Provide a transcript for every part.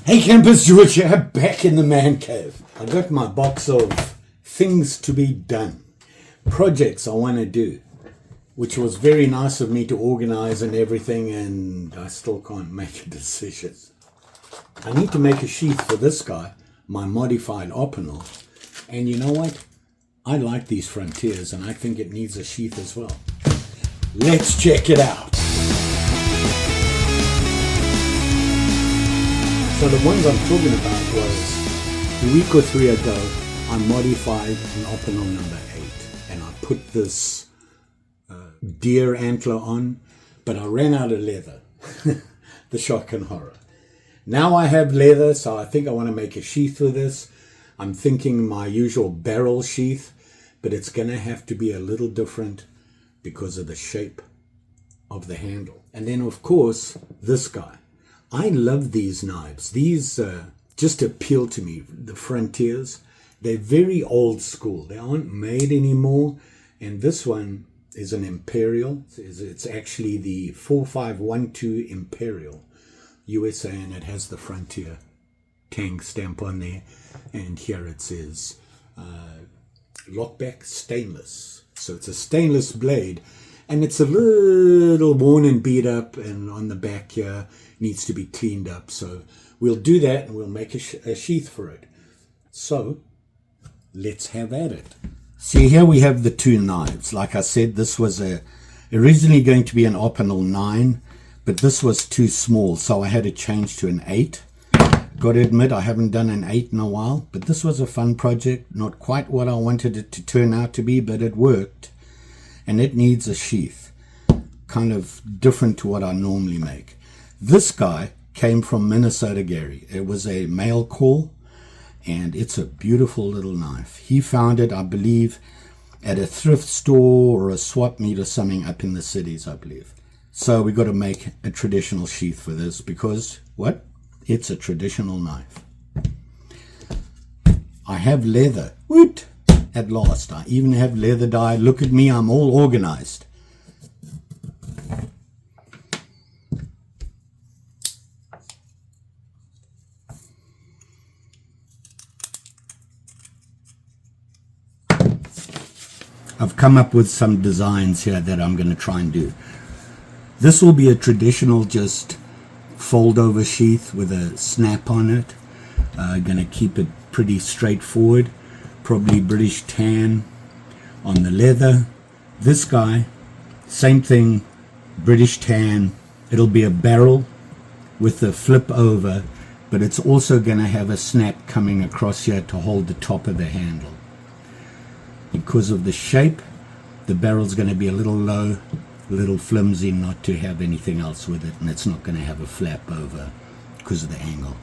Hey campers, George here, back in the man cave. I got my box of things to be done, projects I want to do, which was very nice of me to organize and everything, and I still can't make a decision. I need to make a sheath for this guy, my modified optional, and you know what? I like these frontiers and I think it needs a sheath as well. Let's check it out. So the ones I'm talking about was a week or 3 ago, I modified an optional number 8 and I put this deer antler on, but I ran out of leather, the shock and horror. Now I have leather, so I think I want to make a sheath for this. I'm thinking my usual barrel sheath, but it's going to have to be a little different because of the shape of the handle. And then of course, this guy. I love these knives. These just appeal to me, the frontiers. They're very old school. They aren't made anymore. And this one is an Imperial. It's actually the 4512 Imperial USA, and it has the Frontier Tang stamp on there. And here it says lockback stainless. So it's a stainless blade. And it's a little worn and beat up, and on the back here needs to be cleaned up. So we'll do that and we'll make a sheath for it. So let's have at it. See, here we have the two knives. Like I said, this was originally going to be an optional 9, but this was too small, so I had to change to an 8. Got to admit, I haven't done an 8 in a while, but this was a fun project. Not quite what I wanted it to turn out to be, but it worked. And it needs a sheath, kind of different to what I normally make. This guy came from Minnesota, Gary. It was a mail call, and it's a beautiful little knife. He found it, I believe, at a thrift store or a swap meet or something up in the cities, I believe. So we got to make a traditional sheath for this because, what? It's a traditional knife. I have leather. Woot! At last, I even have leather dye. Look at me, I'm all organized. I've come up with some designs here that I'm going to try and do. This will be a traditional just fold over sheath with a snap on it. Going to keep it pretty straightforward. Probably British tan on the leather. This guy, same thing, British tan. It'll be a barrel with a flip over, but it's also going to have a snap coming across here to hold the top of the handle. Because of the shape, the barrel's going to be a little low, a little flimsy, not to have anything else with it, and it's not going to have a flap over because of the angle.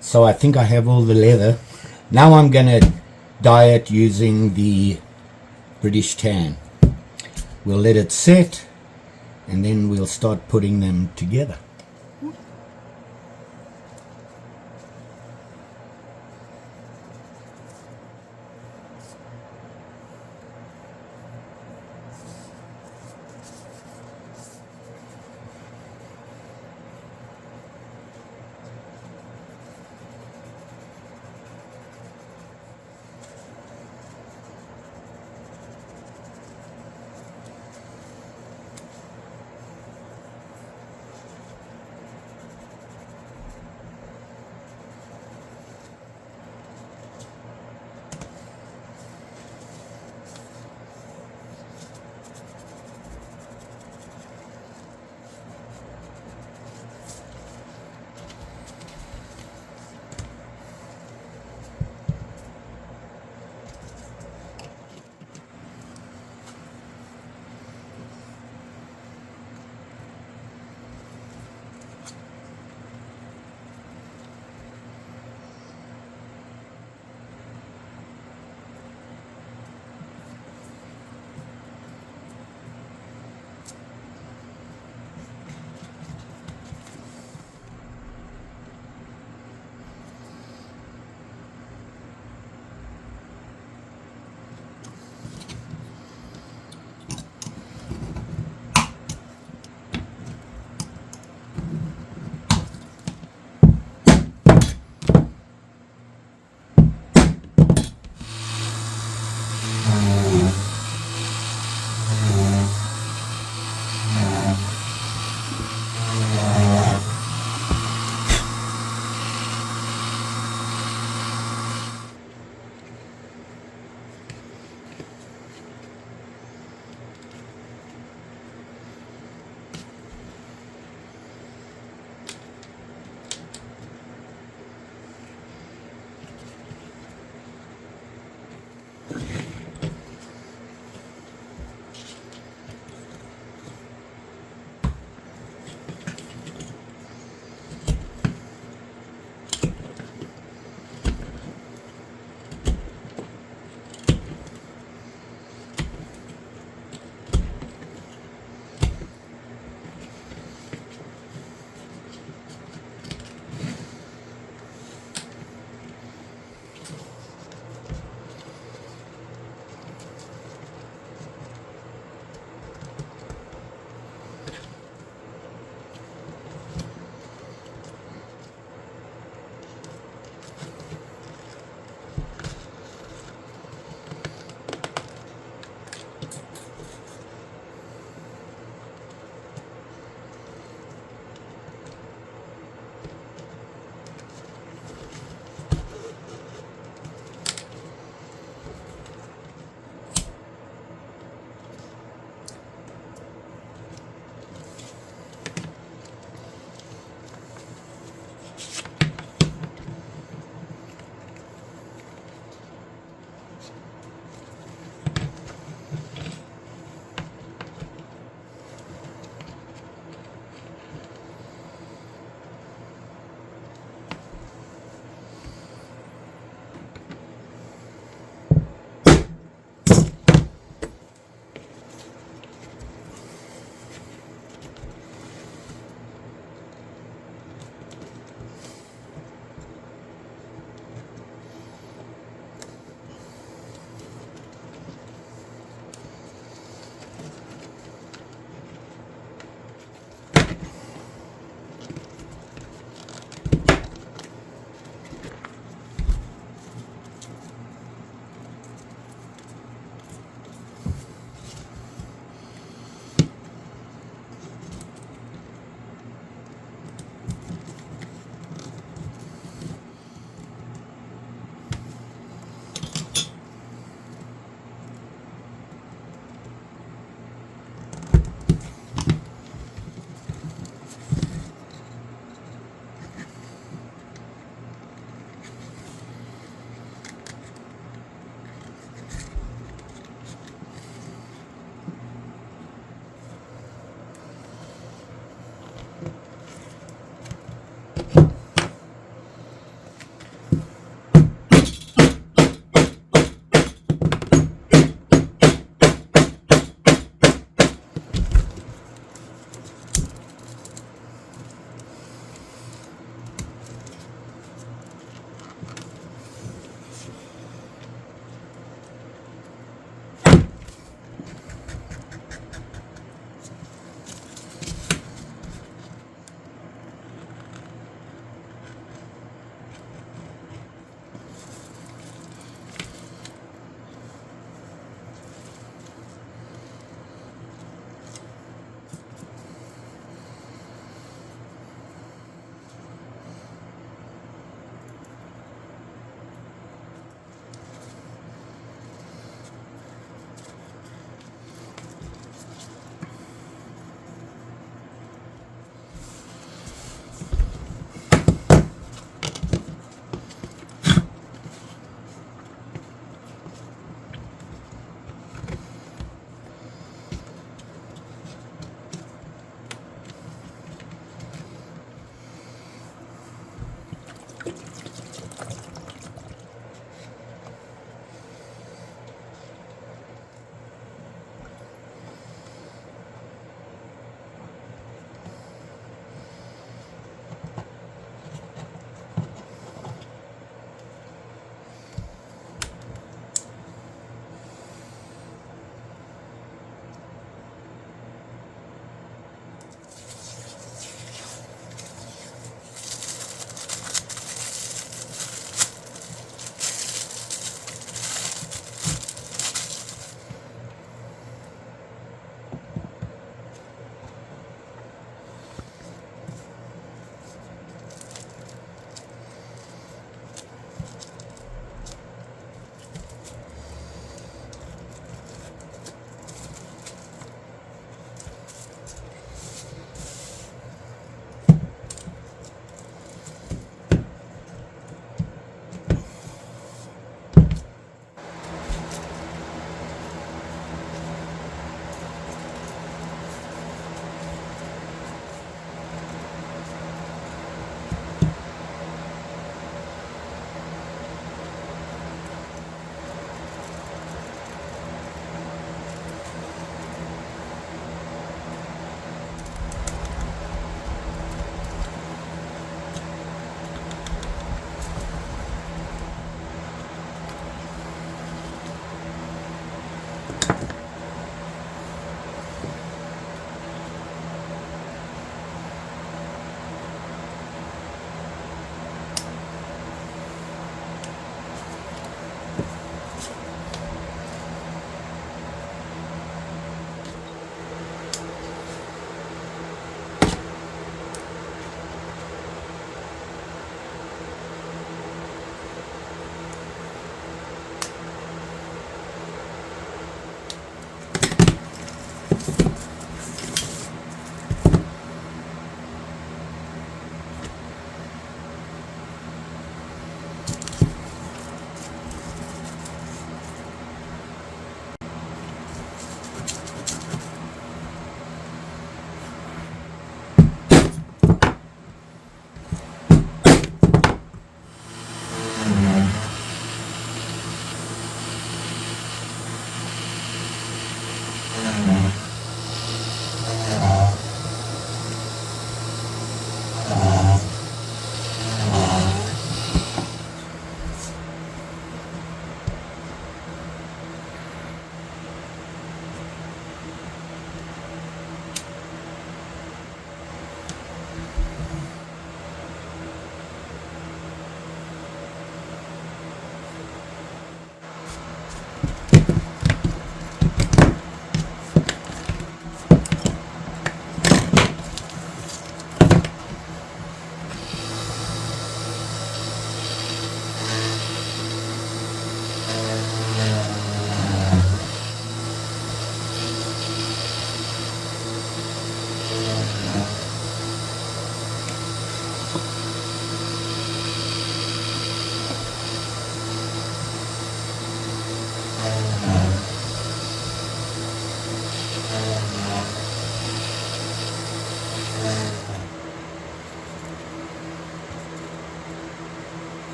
So I think I have all the leather. Now I'm going to dye it using the British tan. We'll let it set and then we'll start putting them together.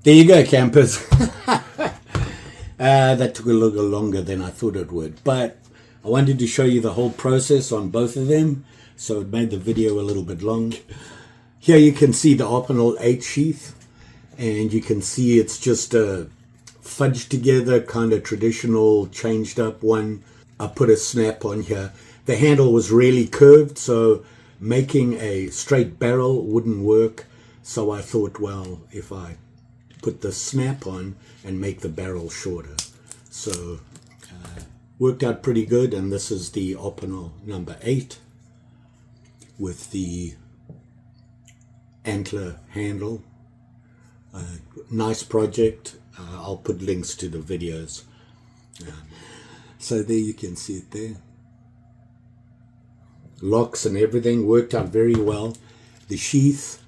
There you go, campers. That took a little longer than I thought it would, but I wanted to show you the whole process on both of them, so it made the video a little bit long. Here you can see the Opinel 8 sheath, and you can see it's just a fudged together kind of traditional changed up one. I put a snap on here. The handle was really curved, so making a straight barrel wouldn't work, so I thought, well, if I put the snap on and make the barrel shorter. So worked out pretty good, and this is the Opinel number 8 with the antler handle. Nice project. I'll put links to the videos. So there you can see it there. Locks and everything worked out very well. The sheath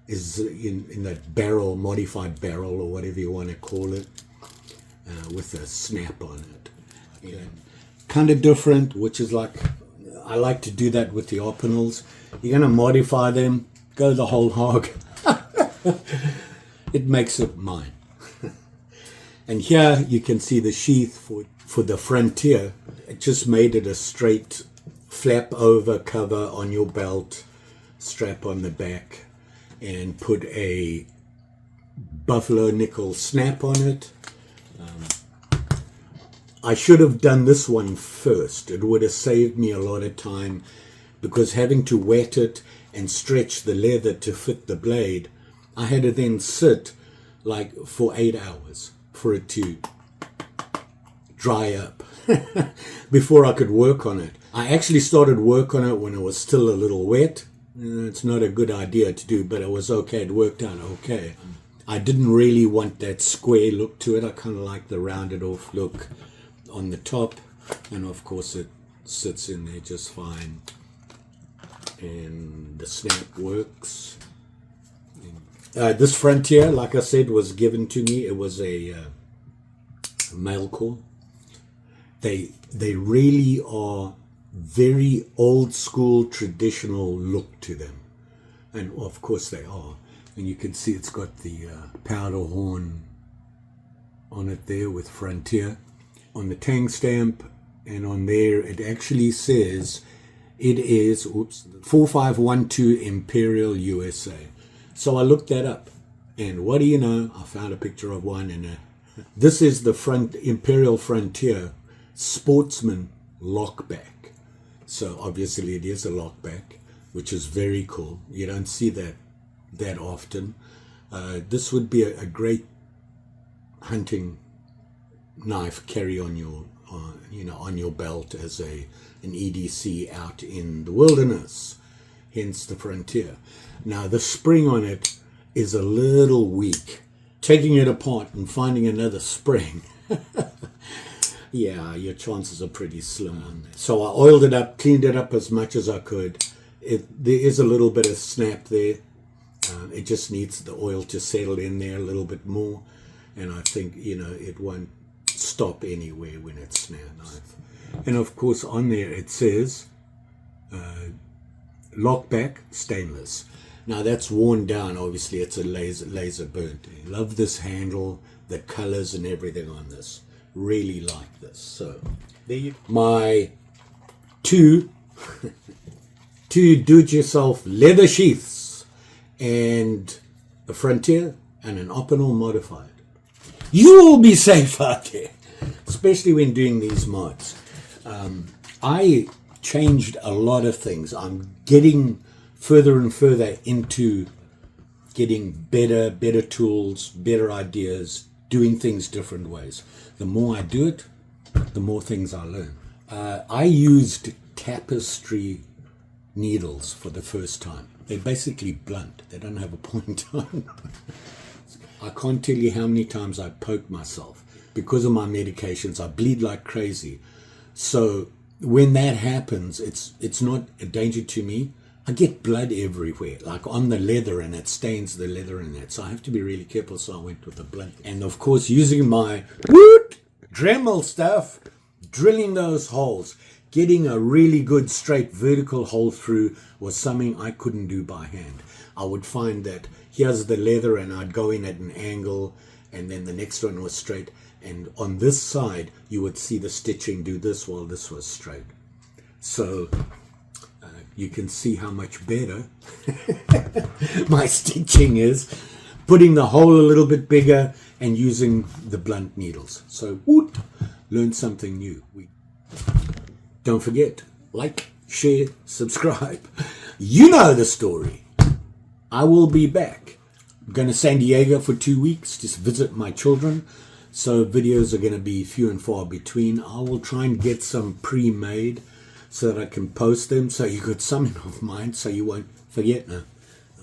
is in that barrel, modified barrel or whatever you want to call it, with a snap on it. Okay. Kind of different, which is like, I like to do that with the Opinels. You're going to modify them, go the whole hog. It makes it mine. And here you can see the sheath for the Frontier. It just made it a straight flap over cover on your belt, strap on the back, and put a buffalo nickel snap on it. I should have done this one first. It would have saved me a lot of time, because having to wet it and stretch the leather to fit the blade, I had to then sit like for 8 hours for it to dry up before I could work on it. I actually started work on it when it was still a little wet. It's not a good idea to do, but it was okay. It worked out okay. I didn't really want that square look to it. I kind of like the rounded off look on the top, and of course it sits in there just fine, and the snap works. This Frontier, like I said, was given to me. It was a mail call. They really are very old school, traditional look to them, and of course they are. And you can see it's got the powder horn on it there with Frontier on the tang stamp, and on there it actually says it is 4512 Imperial USA. So I looked that up, and what do you know, I found a picture of one, and this is the Imperial Frontier Sportsman lockback. So obviously it is a lockback, which is very cool. You don't see that often. This would be a great hunting knife carry on your on your belt as an EDC out in the wilderness, hence the Frontier. Now the spring on it is a little weak. Taking it apart and finding another spring, yeah, your chances are pretty slim on that. So I oiled it up, cleaned it up as much as I could. There is a little bit of snap there. It just needs the oil to settle in there a little bit more, and I think it won't stop anywhere when it snaps. And of course on there it says lockback stainless. Now that's worn down, obviously it's a laser burnt. I love this handle, the colors and everything on this. Really like this. So there you go. My two do-it-yourself leather sheaths, and a Frontier and an Opinel modified. You will be safe out there, especially when doing these mods. I changed a lot of things. I'm getting further and further into getting better tools, better ideas, doing things different ways. The more I do it, the more things I learn. I used tapestry needles for the first time. They're basically blunt. They don't have a point on. I can't tell you how many times I poked myself. Because of my medications, I bleed like crazy. So when that happens, it's not a danger to me. I get blood everywhere, like on the leather, and it stains the leather and that. So I have to be really careful, so I went with the blunt. And of course, using my Dremel stuff, drilling those holes, getting a really good straight vertical hole through was something I couldn't do by hand. I would find that here's the leather and I'd go in at an angle, and then the next one was straight, and on this side you would see the stitching do this while this was straight. So you can see how much better my stitching is, putting the hole a little bit bigger and using the blunt needles. So whoop, learn something new. Don't forget, like, share, subscribe. You know the story. I will be back. I'm going to San Diego for 2 weeks, just visit my children. So videos are going to be few and far between. I will try and get some pre-made so that I can post them, so you got something of mine so you won't forget now.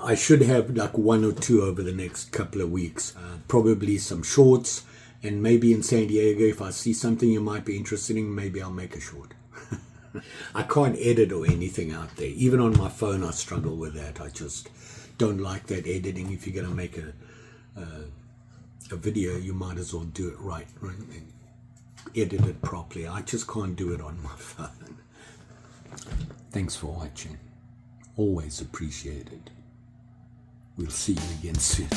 I should have like 1 or 2 over the next couple of weeks. Probably some shorts, and maybe in San Diego, if I see something you might be interested in, maybe I'll make a short. I can't edit or anything out there. Even on my phone, I struggle with that. I just don't like that editing. If you're going to make a video, you might as well do it right? And edit it properly. I just can't do it on my phone. Thanks for watching. Always appreciated. We'll see you again soon.